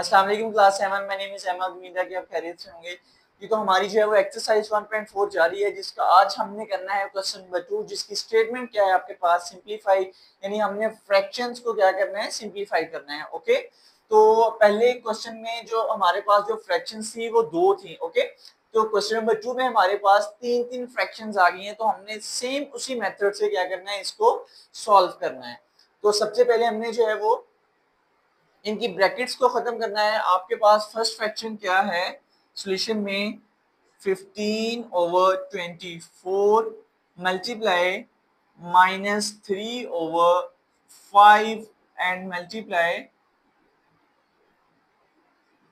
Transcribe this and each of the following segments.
अस्सलाम वालेकुम class 7, my name is Ahmed. उम्मीद है कि आप खैरियत से होंगे। ये तो हमारी जो है वो एक्सरसाइज 1.4 जारी है, जिसका आज हमने करना है क्वेश्चन नंबर 2, जिसकी स्टेटमेंट क्या है आपके पास, सिंपलीफाई, यानी हमने फ्रैक्शंस को क्या करना है, सिंपलीफाई करना है। ओके, तो पहले क्वेश्चन में जो हमारे पास जो फ्रैक्शंस थी वो दो थी। ओके, तो क्वेश्चन नंबर 2 में हमारे पास तीन तीन फ्रैक्शंस आ गई हैं, तो हमने सेम उसी मेथड से क्या करना है, इसको सॉल्व करना है। तो सबसे पहले हमने जो है वो इनकी ब्रैकेट्स को खत्म करना है। आपके पास फर्स्ट फ्रैक्शन क्या है सॉल्यूशन में, 15/24 मल्टीप्लाई -3/5 एंड मल्टीप्लाई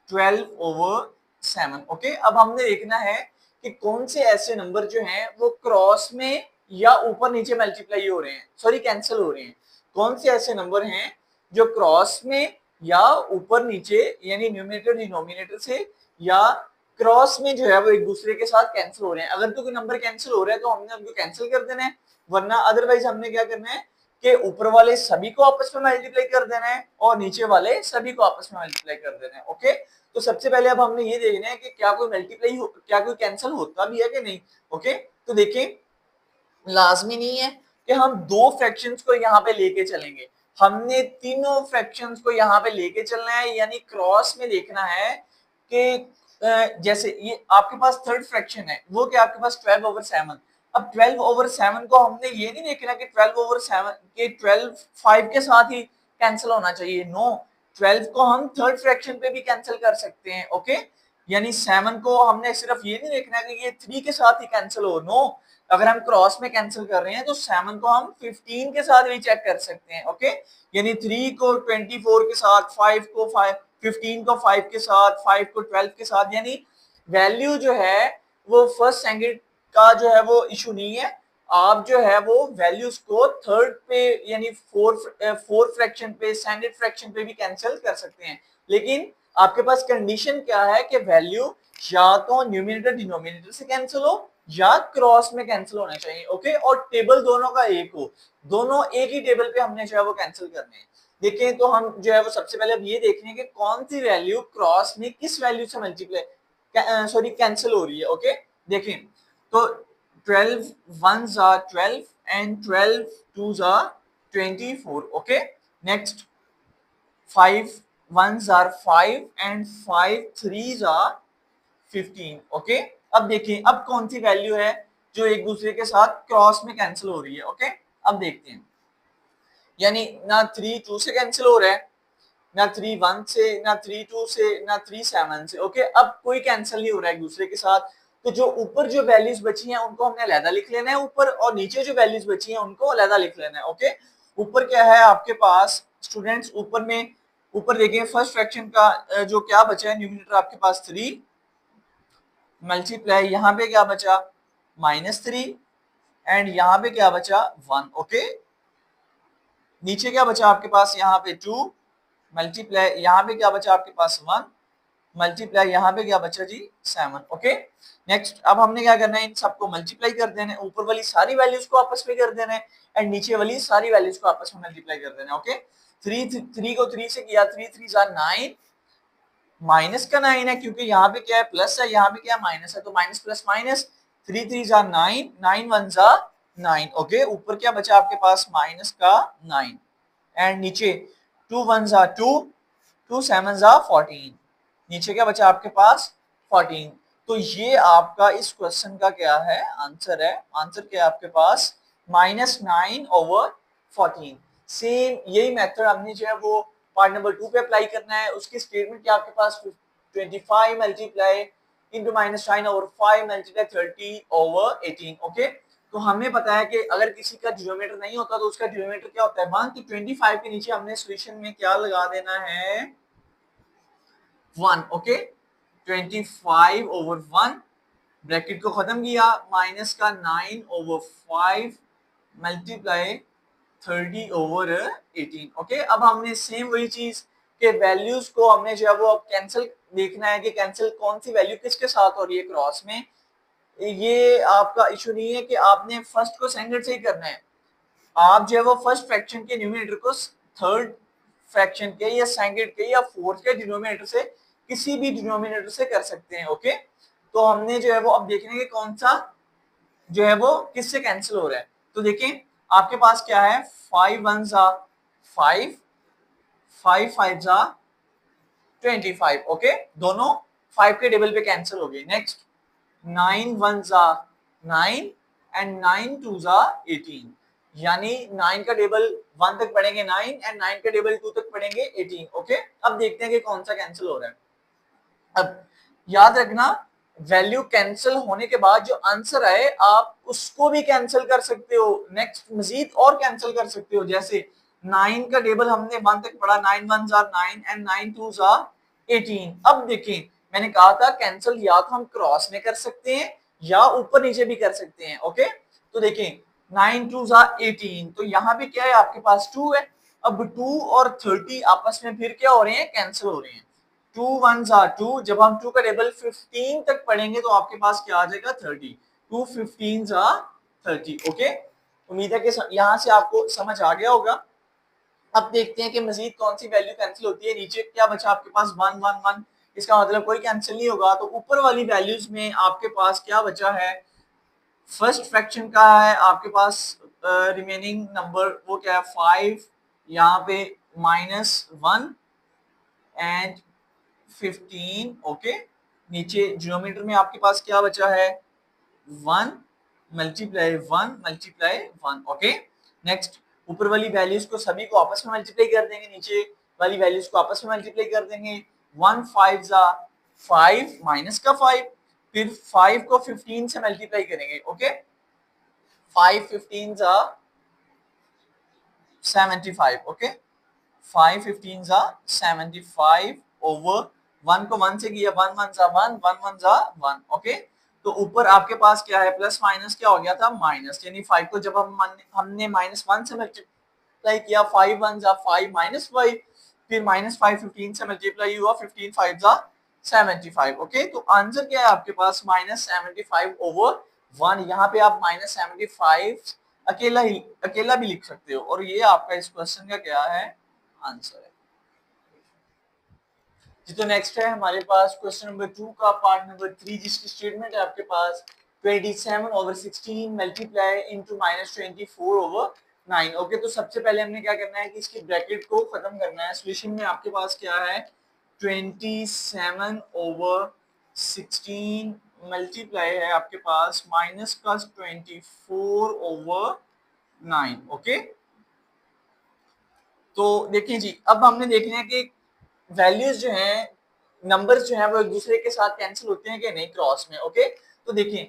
12/7। ओके, अब हमने देखना है कि कौन से ऐसे नंबर जो हैं वो क्रॉस में या ऊपर नीचे मल्टीप्लाई हो रहे हैं, सॉरी कैंसिल हो रहे हैं। कौन से ऐसे नंबर हैं जो क्रॉस में या ऊपर नीचे, यानी न्यूमरेटर डिनोमिनेटर से या क्रॉस में जो है वो एक दूसरे के साथ कैंसिल हो रहे हैं। अगर तो कोई नंबर कैंसिल हो रहा है तो हमने उनको कैंसिल कर देना है, वरना अदरवाइज हमने क्या करना है कि ऊपर वाले सभी को आपस में मल्टीप्लाई कर देना है और नीचे वाले सभी को आपस में मल्टीप्लाई कर देना है। ओके, तो सबसे पहले अब हमने ये देखना है कि क्या कोई मल्टीप्लाई क्या कोई कैंसिल होता भी है कि नहीं। ओके, तो देखिए, लाजमी नहीं है कि हम दो फ्रैक्शंस को यहाँ पे लेके चलेंगे, हमने तीनों फ्रैक्शंस को यहाँ पे लेके चलना है, यानी क्रॉस में देखना है कि जैसे ये आपके पास थर्ड फ्रैक्शन है, वो क्या आपके पास 12/7। अब 12/7 को हमने ये नहीं देखना कि 12/7 के 12 5 के साथ ही कैंसिल होना चाहिए। नो, 12 को हम थर्ड फ्रैक्शन पे भी कैंसिल कर सकते हैं। ओके, यानी 7 को हमने सिर्फ ये नहीं देखना कि ये 3 के साथ ही कैंसिल हो। नो, अगर हम क्रॉस में कैंसिल कर रहे हैं तो 7 को हम 15 के साथ भी चेक कर सकते हैं। ओके, यानी 3 को 24 के साथ, 5 को 15 को 5 के साथ, 5 को 12 के साथ, यानी वैल्यू जो है वो फर्स्ट सेकंड का जो है वो इशू नहीं है। आप जो है वो वैल्यूज को थर्ड पे यानी फोर फ्रैक्शन पे, स्टैंडर्ड फ्रैक्शन पे भी कैंसिल कर सकते हैं, लेकिन आपके पास कंडीशन क्या है कि वैल्यू या तो न्यूमरेटर डिनोमिनेटर से कैंसिल हो या क्रॉस में कैंसिल होना चाहिए। ओके, और टेबल दोनों का एक हो, दोनों एक ही टेबल पे हमने जो है वो कैंसिल करने हैं। देखें तो हम जो है वो सबसे पहले अब ये देख हैं कि कौन सी वैल्यू क्रॉस में किस वैल्यू से मल्टीप्लाई सॉरी कैंसिल हो रही है। ओके, देखें तो 12 1s are 12 and 12 2s are 24. Okay, next 5 1s are 5 and 5 3s are 15। Okay, अब देखिए अब कौन सी वैल्यू है जो एक दूसरे के साथ क्रॉस में कैंसिल हो रही है। ओके, अब देखते हैं, यानी ना 3 2 से कैंसिल हो रहा है, ना 3 1 से, ना 3 2 से, ना 3 7 से। ओके, अब कोई कैंसिल नहीं हो रहा है एक दूसरे के साथ, तो जो ऊपर जो वैल्यूज बची हैं उनको हमने अलग लिख लेना है ऊपर, और नीचे जो वैल्यूज बची हैं उनको अलग लिख लेना है। ओके, ऊपर क्या है आपके पास स्टूडेंट्स, ऊपर में ऊपर देखिए फर्स्ट फ्रैक्शन का जो क्या बचा है, न्यूमरेटर आपके पास 3 मल्टीप्लाई यहाँ पे क्या बचा -3 एंड यहाँ पे क्या बचा 1। ओके, नीचे क्या बचा आपके पास यहाँ पे 2 मल्टीप्लाई यहाँ पे क्या बचा आपके पास 1 मल्टीप्लाई यहाँ पे क्या बचा जी 7। ओके, नेक्स्ट अब हमने क्या करना है, इन सबको मल्टीप्लाई कर देना है, ऊपर वाली सारी वैल्यूज को आपस में कर देना है एंड नीचे वाली सारी वैल्यूज को आपस में मल्टीप्लाई कर देना है। ओके, 3 को 3 से किया, 3 3 9, माइनस का 9 है क्योंकि यहाँ पे क्या है प्लस है, यहाँ पे क्या है माइनस है, तो माइनस प्लस माइनस, 3 3 9, 9 1 9। ओके, ऊपर क्या बचा आपके पास माइनस का 9 एंड नीचे 2 1 2, 2 7 14, नीचे क्या बचा आपके पास 14। तो ये आपका इस क्वेश्चन का क्या है आंसर है, आंसर क्या है आपके पास -9/14। सेम यही मेथड हमने जो है वो पार्ट नंबर 2 पे अप्लाई करना है। उसकी स्टेटमेंट क्या आपके पास 25 मल्टीप्लाई इंटू -9/5 मल्टीप्लाई 30/18। ओके, तो हमें पता है कि अगर किसी का डिनोमिनेटर नहीं होता तो उसका डिनोमिनेटर क्या होता है 1, तो 25 के नीचे हमने सॉल्यूशन में क्या लगा देना है 1। ओके, 25/1 ब्रैकेट को खत्म किया, माइनस का 9/5 मल्टीप्लाई 30/18। ओके, अब हमने सेम वही चीज के वैल्यूज को हमने जो है वो अब कैंसिल देखना है कि कैंसिल कौन सी वैल्यू किसके साथ हो रही है क्रॉस में। ये आपका इशू नहीं है कि आपने फर्स्ट को सेकंड से ही करना है, आप जो है वो फर्स्ट फ्रैक्शन के न्यूमरेटर को थर्ड फ्रैक्शन के या सेकंड के या फोर्थ के डिनोमिनेटर से, किसी भी डिनोमिनेटर से कर सकते हैं। ओके, तो हमने जो है वो अब देखने के कौन सा जो है वो किससे कैंसिल हो रहा है। तो देखें आपके पास क्या है, 5 वन जा 5, 5 5 जा 25। ओके, दोनों 5 के टेबल पे कैंसिल हो गए। नेक्स्ट 9 वन जा 9 एंड 9 टू जा 18, यानी 9 का टेबल 1 तक पढ़ेंगे 9 एंड 9 का टेबल 2 तक पढ़ेंगे 18। ओके, अब देखते हैं कि कौन सा कैंसिल हो रहा है। अब याद रखना, वैल्यू कैंसिल होने के बाद जो आंसर आए आप उसको भी कैंसिल कर सकते हो, नेक्स्ट मजीद और कैंसिल कर सकते हो। जैसे 9 का टेबल हमने 1 तक पढ़ा, 9 वन जा 9 एंड 9 टू जा 18। अब देखें मैंने कहा था कैंसिल या तो हम क्रॉस में कर सकते हैं या ऊपर नीचे भी कर सकते हैं। ओके, तो देखें 9 टू जा 18, तो यहाँ भी क्या है आपके पास 2 है। अब 2 और 30 आपस में फिर क्या हो रहे हैं, कैंसिल हो रहे हैं। 2 वन जा 2, जब हम 2 का टेबल 15 तक पढ़ेंगे तो आपके पास क्या आ जाएगा 30। 2 15 जा 30। ओके, उम्मीद है कि यहाँ से आपको समझ आ गया होगा। अब देखते हैं कि मजीद कौन सी वैल्यू कैंसिल होती है। नीचे क्या बचा आपके पास 1 1 1, इसका मतलब कोई कैंसिल नहीं होगा। तो ऊपर वाली वैल्यूज में आपके पास क्या बचा है, फर्स्ट फ्रैक्शन का है आपके पास रिमेनिंग नंबर, वो क्या है 5, यहाँ पे -1 एंड 15। ओके, नीचे जियोमेट्री में आपके पास क्या बचा है 1 मल्टीप्लाई 1 मल्टीप्लाई 1। ओके, नेक्स्ट ऊपर वाली वैल्यूज को सभी को आपस में मल्टीप्लाई कर देंगे, नीचे वाली वैल्यूज को आपस में मल्टीप्लाई कर देंगे। 1 5 जा 5 माइनस का 5, फिर 5 को 15 से मल्टीप्लाई करेंगे। ओके, 5 15 जा 75। ओके, 5 15 जा 75 ओवर 1 को 1 से किया, 1 1 जा 1, 1 1 जा 1। ओके, तो ऊपर आपके पास क्या है, प्लस माइनस क्या हो गया था माइनस, यानी 5 को जब हमने -1 से मल्टीप्लाई किया, 5 1 जा 5 -5, फिर -5 15 से मल्टीप्लाई हुआ, 15 5 जा 75। ओके, तो आंसर क्या है आपके पास -75 ओवर 1। यहाँ पे आप -75 अकेला भी लिख सकते हो, और ये आपका इस क्वेश्चन का क्या है, आंसर है जी। तो नेक्स्ट है हमारे पास क्वेश्चन नंबर 2 का पार्ट नंबर 3, जिसकी स्टेटमेंट है आपके पास 27 over 16 multiply into -24 over 9। Okay, तो सबसे पहले हमने क्या करना है कि इसकी ब्रैकेट को खत्म करना है। सोल्यूशन में आपके पास क्या है 27 ओवर 16 मल्टीप्लाई है आपके पास माइनस का 24 ओवर 9। ओके, तो देखिए जी, अब हमने देखना है कि वैल्यूज जो हैं, नंबर्स जो हैं वो एक दूसरे के साथ कैंसिल होते हैं कि नहीं क्रॉस में। ओके, तो देखिए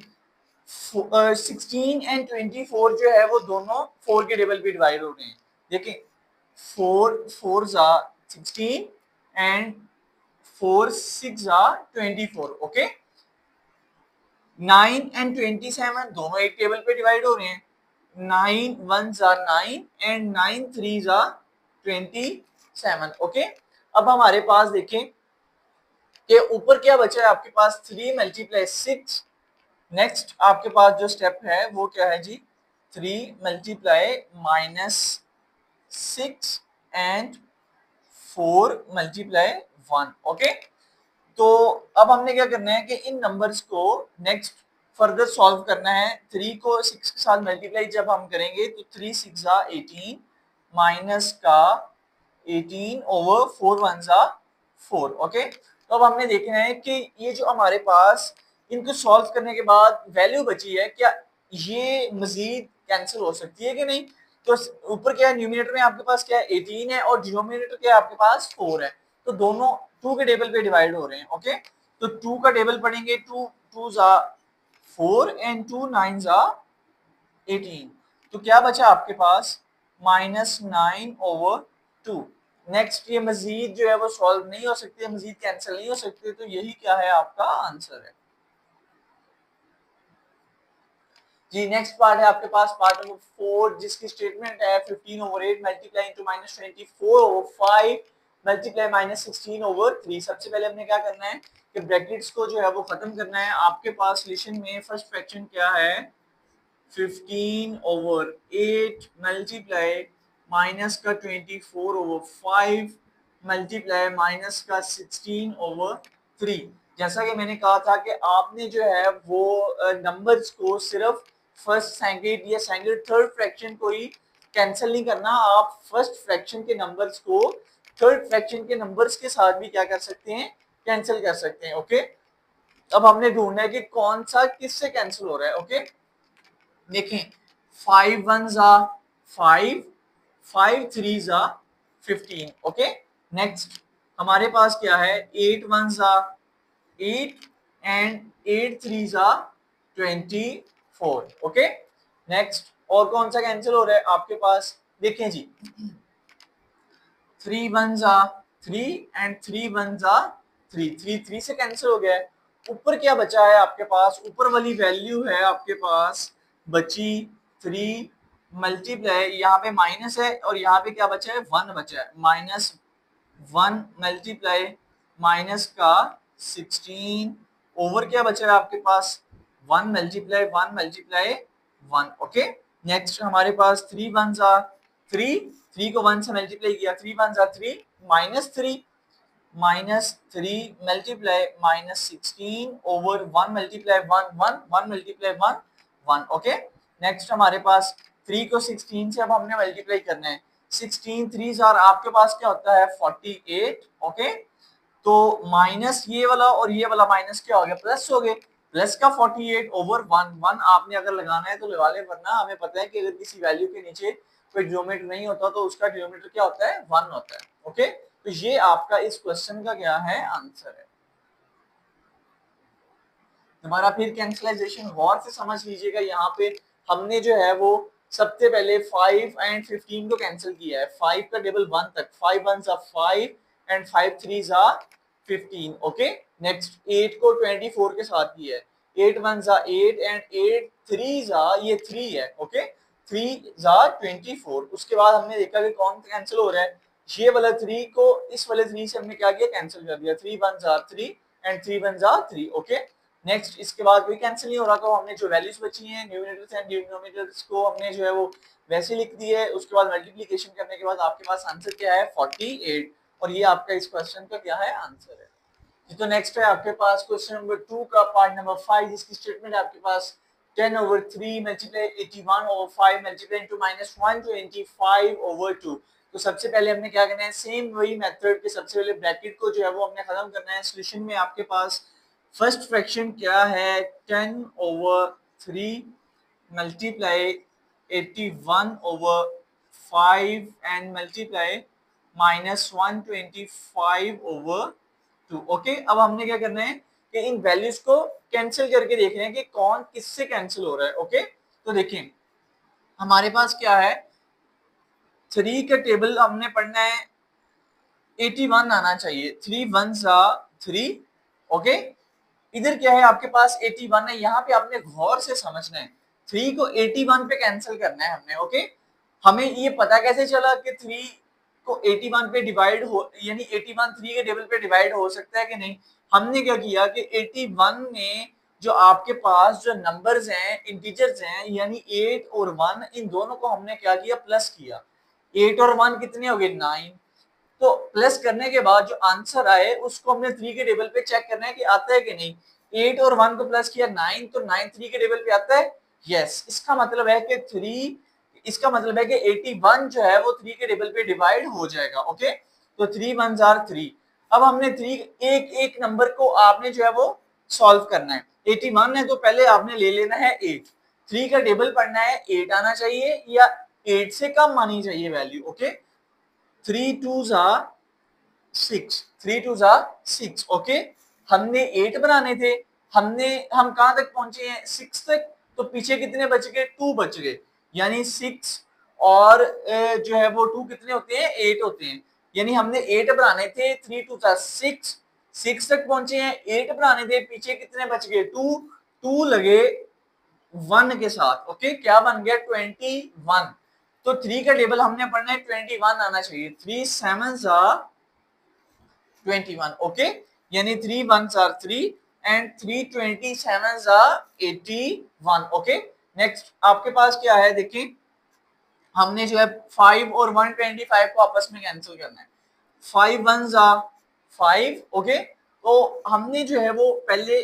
16 एंड 24 जो है वो दोनों 4 के टेबल पे डिवाइड हो रहे हैं। देखिए 4 4 जा 16 एंड 4 6 जा 24। ओके, 9 एंड 27 दोनों एक टेबल पे डिवाइड हो रहे हैं। 9 1 जा 9 एंड 9 3 जा 27। ओके, अब हमारे पास देखें कि ऊपर क्या बचा है आपके पास 3 मल्टीप्लाई 6। नेक्स्ट आपके पास जो स्टेप है वो क्या है जी 3 मल्टीप्लाई -6 एंड 4 मल्टीप्लाई 1। ओके, तो अब हमने क्या करना है कि इन नंबर्स को नेक्स्ट फर्दर सॉल्व करना है। 3 को 6 के साथ मल्टीप्लाई जब हम करेंगे तो 3 6 जा 18 माइनस का 18 ओवर 4 1 जा 4। ओके, तो अब हमने देखना है कि ये जो हमारे पास इनको सॉल्व करने के बाद वैल्यू बची है, क्या ये मजीद कैंसिल हो सकती है कि नहीं। तो ऊपर क्या है, न्यूमिनेटर में आपके पास क्या है 18 है, और डिनोमिनेटर क्या है आपके पास 4 है, तो दोनों 2 के टेबल पे डिवाइड हो रहे हैं। ओके, तो 2 का टेबल पढ़ेंगे, 2 2 जा 4 एंड 2 9 जा 18, तो क्या बचा आपके पास -9 ओवर 2। नेक्स्ट ये मजीद जो है वो सॉल्व नहीं हो सकती है, मजीद कैंसिल नहीं हो सकती, तो यही क्या है आपका आंसर है जी। नेक्स्ट पार्ट है आपके पास पार्ट नंबर 4, जिसकी स्टेटमेंट है 15 over 8 multiply into -24 over 5 multiply -16 over 3। सबसे पहले हमने क्या करना है कि ब्रैकेट्स को जो है वो खत्म करना है। आपके पास सॉल्यूशन में फर्स्ट फ्रैक्शन क्या है 15 ओवर 8 मल्टीप्लाई माइनस का 24/5 मल्टीप्लाई माइनस का 16/3। जैसा कि मैंने कहा था कि आपने जो है वो नंबर्स को सिर्फ फर्स्ट सेकंड या सेकंड थर्ड फ्रैक्शन को ही कैंसिल नहीं करना, आप फर्स्ट फ्रैक्शन के नंबर्स को थर्ड फ्रैक्शन के नंबर्स के साथ भी क्या कर सकते हैं, कैंसिल कर सकते हैं। ओके, अब हमने ढूंढना है कि कौन सा किससे कैंसिल हो रहा है। ओके, देखें 5 1 जा 5, 5 3 जा 15। ओके, नेक्स्ट हमारे पास क्या है, 8 1 जा 8 एंड 8 3 जा 24। ओके, नेक्स्ट और कौन सा कैंसिल हो रहा है आपके पास, देखें जी 3 1 जा 3 एंड 3 1 जा 3, 3 3 से कैंसिल हो गया है। ऊपर क्या बचा है आपके पास, ऊपर वाली वैल्यू है आपके पास बची 3 मल्टीप्लाई, यहाँ पे माइनस है और यहाँ पे क्या बचा है, 1 बचा है, -1 मल्टीप्लाई माइनस का 16 ओवर क्या बचा है आपके पास 1 मल्टीप्लाई 1 मल्टीप्लाई 1। ओके, नेक्स्ट हमारे पास 3 1 जा 3, 3 को 1 से मल्टीप्लाई किया, 3 1 जा 3 -3 -3 multiply -16 over 1 multiply 1 1 1 multiply 1 1। Okay, next हमारे पास 3 को 16 से अब हमने मल्टीप्लाई करना है, 16 3 आपके पास क्या होता है 48। ओके, तो माइनस ये वाला और ये वाला माइनस क्या हो गया, प्लस हो गए, प्लस का 48 ओवर 1 1 आपने अगर लगाना है तो लगा ले, वरना हमें पता है कि अगर किसी वैल्यू के नीचे कोई डिनोमिनेटर नहीं होता तो उसका डिनोमिनेटर क्या होता है 1 होता है। ओके, तो ये आपका इस क्वेश्चन का क्या है आंसर है। हमारा फिर कैंसलाइजेशन गौर से समझ लीजिएगा, यहाँ पे हमने जो है वो सबसे पहले 5 एंड 15 को कैंसिल किया है, 5 का टेबल 1 तक, 5 1 5 एंड 5 3 15। ओके, नेक्स्ट 8 को 24 के साथ किया है, 8 1 8 एंड 8 3 ये 3 है। ओके, 3 24। उसके बाद हमने देखा कि कौन कैंसिल हो रहा है, ये वाला 3 को इस वाले 3 से हमने क्या किया, कैंसिल कर दिया, 3 1 3 एंड 3 1 3। ओके, नेक्स्ट इसके बाद कोई कैंसिल नहीं हो रहा, तो हमने जो वैल्यूज बची हैं न्यूमरेटर्स एंड डिनोमिनेटर्स को हमने जो है वो वैसे लिख दी है। उसके बाद मल्टीप्लिकेशन करने के बाद आपके पास आंसर क्या है 48, और ये आपका इस क्वेश्चन का क्या है आंसर है। तो नेक्स्ट है आपके पास क्वेश्चन नंबर 2 का पार्ट नंबर 5, जिसकी स्टेटमेंट आपके पास 10/3 मल्टीप्लाई 81/5 मल्टीप्लाई इनटू -125/2। तो सबसे पहले हमने क्या करना है, सेम वही मेथड के सबसे पहले ब्रैकेट को जो है वो हमने खत्म करना है। सॉल्यूशन में आपके पास फर्स्ट फ्रैक्शन क्या है, 10/3 मल्टीप्लाई 81/5 एंड मल्टीप्लाई -125/2। ओके, अब हमने क्या करना है कि इन वैल्यूज को कैंसिल करके देख रहे हैं कि कौन किससे कैंसिल हो रहा है। ओके, तो देखिए हमारे पास क्या है, 3 का टेबल हमने पढ़ना है, 81 आना चाहिए, 3 1 3। ओके, इधर क्या है आपके पास 81 है, यहाँ पे आपने गौर से समझना है, 3 को 81 पे कैंसिल करना है हमने। ओके, हमें ये पता कैसे चला कि 3 को 81 पे डिवाइड हो, यानी 81 3 के टेबल पे डिवाइड हो सकता है कि नहीं। हमने क्या किया कि 81 में जो आपके पास जो नंबर्स हैं, इंटीजर्स हैं, यानी 8 और 1, इन दोनों को हमने क्या किया, प्लस किया। 8 और 1 कितने हो गए 9, तो प्लस करने के बाद जो आंसर आए उसको हमने 3 के टेबल पे चेक करना है कि आता है कि नहीं। 8 और 1 को प्लस किया 9, तो 9 3 के टेबल पे आता है, यस। इसका मतलब है कि 81 जो है वो 3 के टेबल पे डिवाइड हो जाएगा। ओके, तो 3 1 3। अब हमने 3 एक एक नंबर को आपने जो है वो सॉल्व करना है। 81 है तो पहले आपने ले लेना है 8, 3 का टेबल पढ़ना है, 8 आना चाहिए या 8 से कम आनी चाहिए वैल्यू। ओके, 3 2 6, 3 2 6। ओके, हमने 8 बनाने थे, हम कहां तक पहुंचे हैं 6 तक, तो पीछे कितने बच गए 2 बच गए, यानी 6 और जो है वो 2 कितने होते हैं 8 होते हैं, यानी हमने 8 बनाने थे, 3 2 6, 6 तक पहुंचे हैं, 8 बनाने थे, पीछे कितने बच गए 2, 2 लगे 1 के साथ। ओके, क्या बन गया 21। तो 3 का टेबल हमने पढ़ना है, 21 आना चाहिए, 3 7 21। ओके, यानी 3 1 3 एंड 3 27 81। ओके, नेक्स्ट आपके पास क्या है, देखिए हमने जो है 5 और 125 को आपस में कैंसिल करना है। 5 1s are 5, ओके। तो हमने जो है वो पहले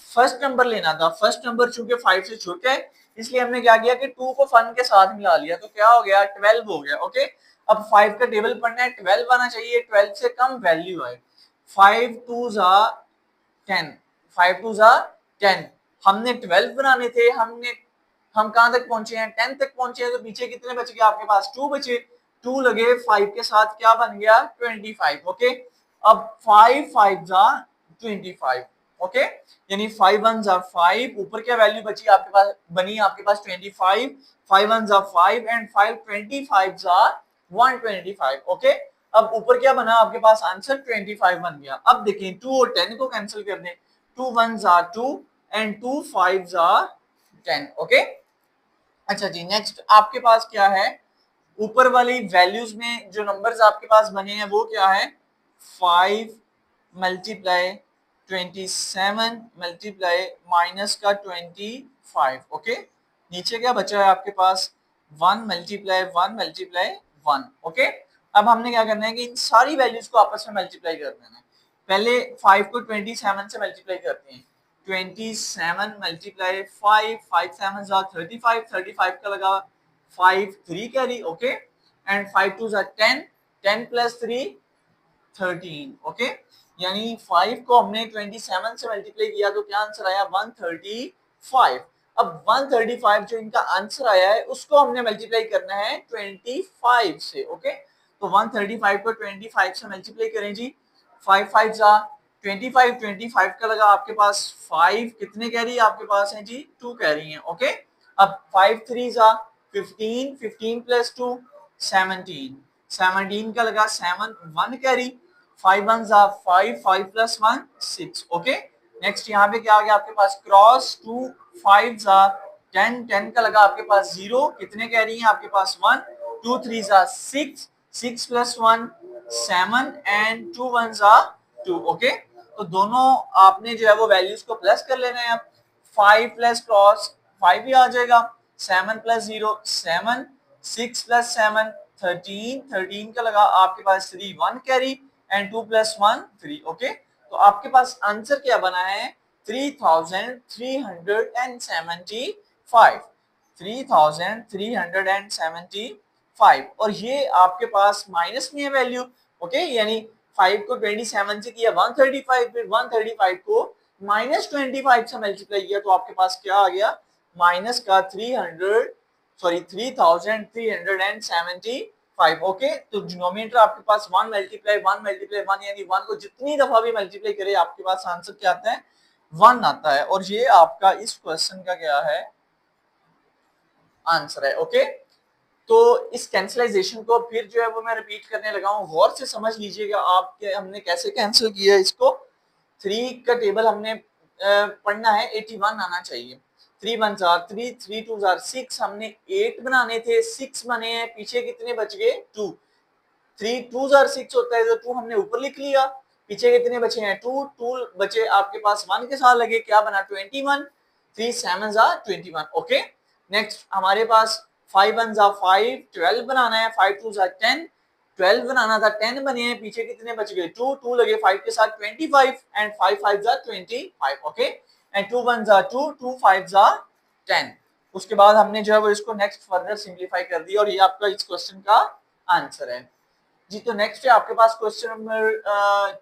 फर्स्ट नंबर लेना था, फर्स्ट नंबर चूंकि 5 से छोटा है इसलिए हमने क्या किया कि 2 को 1 के साथ मिला लिया, तो क्या हो गया 12 हो गया, ओके। अब 5 का टेबल पढ़ना है, 12 आना चाहिए, 12 से कम वैल्यू आए। 5 2s are 10, 5 2s are 10। हमने 12 बनाने थे, हम कहां तक पहुंचे हैं 10 तक पहुंचे हैं, तो पीछे कितने बच गए आपके पास 2 बचे, 2 लगे 5 के साथ क्या बन गया 25, ओके। अब 5 5s are 25, ओके, यानी 5 1s are 5, ऊपर क्या वैल्यू बची आपके पास, बनी आपके पास 25, 5 1s are 5 and 5 25s are 125, okay. अब ऊपर क्या बना आपके पास आंसर 25 बन गया। अब देखिए 2 और 10 को कैंसिल कर दें, 2 1s are 2 and 2 5s are 10, okay. अच्छा जी, नेक्स्ट आपके पास क्या है, ऊपर वाली वैल्यूज में जो नंबर्स आपके पास बने हैं वो क्या है, 5 मल्टीप्लाई 27 मल्टीप्लाई माइनस का 25, ओके। नीचे क्या बचा है आपके पास 1 मल्टीप्लाई 1 मल्टीप्लाई 1, ओके। अब हमने क्या करना है कि इन सारी वैल्यूज को आपस में मल्टीप्लाई कर देना है। पहले 5 को 27 से मल्टीप्लाई करते हैं, 27 मल्टीप्लाई 5, 5 7 35, 35 का लगा 5 3 carry, okay, and 5 2 10, 10 plus 3 13, okay. यानी 5 को हमने 27 से मल्टीप्लाई किया तो क्या आंसर आया 135। अब 135 जो इनका आंसर आया है उसको हमने मल्टीप्लाई करना है 25 से, ओके। तो 135 को 25 से मल्टीप्लाई करें जी, 5 5 जा 25, 25 का लगा आपके पास 5, कितने कैरी आपके पास हैं जी 2 कैरी हैं, ओके। अब 5 3 जा 15, 15 प्लस 2 17, 17 का लगा 7 1 carry, 5 1s are 5, 5 plus 1 6, okay. Next यहाँ पे क्या आ गया आपके पास क्रॉस 2 5s are 10, 10 का लगा आपके पास 0, कितने कैरी हैं आपके पास 1, 2 3s are 6, 6 plus 1 7 and 2 1s are 2, okay. तो दोनों आपने जो है वो वैल्यूज को प्लस कर लेना है। अब 5 प्लस क्रॉस 5 ही आ जाएगा, 7 प्लस 0 7, 6 प्लस 7 13, 13 का लगा आपके पास 3 1 कैरी एंड 2 प्लस 1 3, ओके। तो आपके पास आंसर क्या बना है 3375, 3375, और ये आपके पास माइनस में है वैल्यू, ओके। यानी 5 को 27 से किया 135, फिर 135 को माइनस 25 से मल्टीप्लाई किया तो आपके पास क्या आ गया माइनस का 3375, ओके। तो डिनोमिनेटर आपके पास 1 मल्टीप्लाई 1 मल्टीप्लाई 1, यानी 1 को जितनी दफा भी मल्टीप्लाई करे आपके पास आंसर क्या आता है 1 आता है, और ये आपका इस क्वेश्चन का क्या है आंसर है, ओके। तो इस कैंसलाइजेशन को फिर जो है वो मैं रिपीट करने लगा हूं, गौर से समझ लीजिएगा आप कि हमने कैसे कैंसिल किया है इसको। 3 का टेबल हमने पढ़ना है, 81 आना चाहिए। 3 1s are 3, 3 2s are 6, हमने 8 बनाने थे, 6 बने हैं, पीछे कितने बच गए 2, 3 2s are 6 होता है तो 2 हमने ऊपर लिख लिया, पीछे कितने बचे हैं 2, 2 बचे आपके पास 1 के साथ लगे, क्या बना 21, 3 7s are 21, ओके। नेक्स्ट हमारे पास 5 1s are 5, 12 बनाना है, 5 2s are 10, 12 बनाना था, 10 बने हैं, पीछे कितने बच गए 2, 2 लगे 5 के साथ 25 and 5 5s are 25, okay. And 2 1s are 2, 2 5s are 10। उसके बाद हमने जो है वो इसको नेक्स्ट फर्दर सिंप्लीफाई कर दिया और ये आपका इस क्वेश्चन का आंसर है जी। तो नेक्स्ट है आपके पास क्वेश्चन नंबर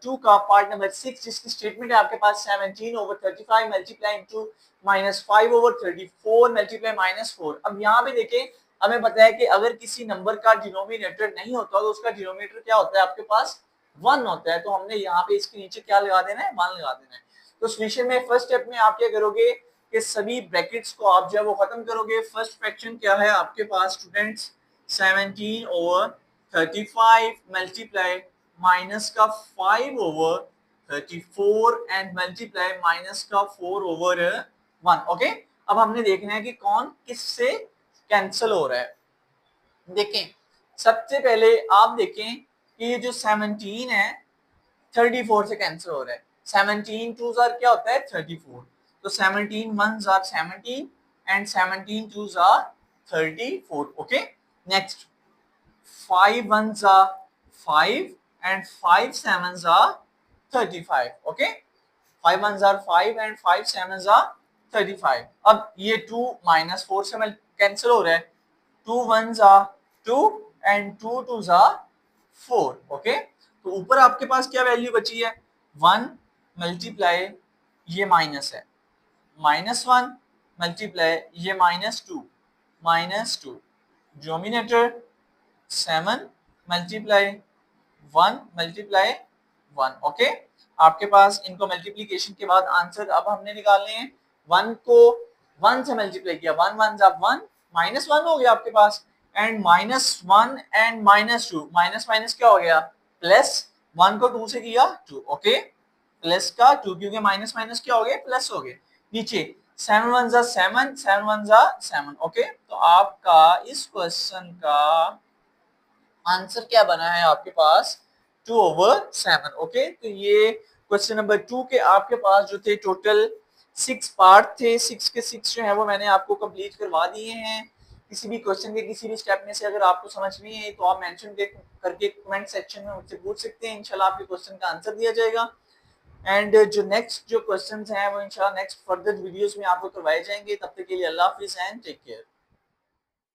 2 का पार्ट नंबर 6, जिसकी स्टेटमेंट है आपके पास 17/35 मल्टीप्लाई इनटू -5/34 मल्टीप्लाई -4। अब यहाँ पे देखें हमें पता है कि अगर किसी नंबर का डिनोमिनेटर नहीं होता तो उसका डिनोमिनेटर क्या होता है आपके पास 1 होता है, तो हमने यहाँ पे इसके नीचे क्या लगा देना है 1 लगा देना है। तो सोल्यूशन में फर्स्ट स्टेप में आप क्या करोगे कि सभी ब्रैकेट्स को आप जो है वो खत्म करोगे। फर्स्ट फ्रैक्शन क्या है आपके पास स्टूडेंट्स 17/35 मल्टीप्लाई माइनस का 5/34 एंड मल्टीप्लाई माइनस का 4/1, ओके। अब हमने देखना है कि कौन किससे कैंसिल हो रहा है। देखें सबसे पहले आप देखें कि ये जो 17 है 34 से कैंसिल हो रहा है, 17 2s are क्या होता है 34, तो 17 1s are 17 and 17 2s are 34, okay. Next 5 ones are 5 and 5 sevens are 35. Okay, 5 ones are 5 and 5 sevens are 35. अब ये 2 minus 4 से कैंसिल हो रहा है, 2 ones are 2 and 2 twos are 4. Okay, तो ऊपर आपके पास क्या वैल्यू बची है, 1 मल्टीप्लाई ये माइनस है, -1 मल्टीप्लाई ये -2 डोमिनेटर 7 मल्टीप्लाई 1 मल्टीप्लाई 1. ओके, आपके पास इनको मल्टीप्लीकेशन के बाद आंसर अब हमने निकालने हैं. 1 को 1 से मल्टीप्लाई किया, 1 1 जा 1, -1 हो गया आपके पास, एंड -1 एंड -2, माइनस माइनस क्या हो गया प्लस, 1 को 2 से किया 2. ओके, प्लस का 2, क्योंकि माइनस माइनस क्या हो गए प्लस हो गए. नीचे 7 1 जा 7, 7 1 जा 7. ओके, तो आपका इस क्वेश्चन का आंसर क्या बना है आपके पास 2/7. ओके, तो ये क्वेश्चन नंबर 2 के आपके पास जो थे टोटल 6 पार्ट थे, 6 के 6 जो है वो मैंने आपको कंप्लीट करवा दिए हैं. किसी भी क्वेश्चन के किसी भी स्टेप में से अगर आपको समझ नहीं है तो आप मेंशन करके कमेंट सेक्शन में मुझसे पूछ सकते हैं, इंशाल्लाह आपके क्वेश्चन का आंसर दिया जाएगा. एंड जो नेक्स्ट जो क्वेश्चंस हैं वो इंशाल्लाह नेक्स्ट फर्दर वीडियोस में आपको करवाए जाएंगे. तब तक के लिए अल्लाह हाफिज़ एंड टेक केयर.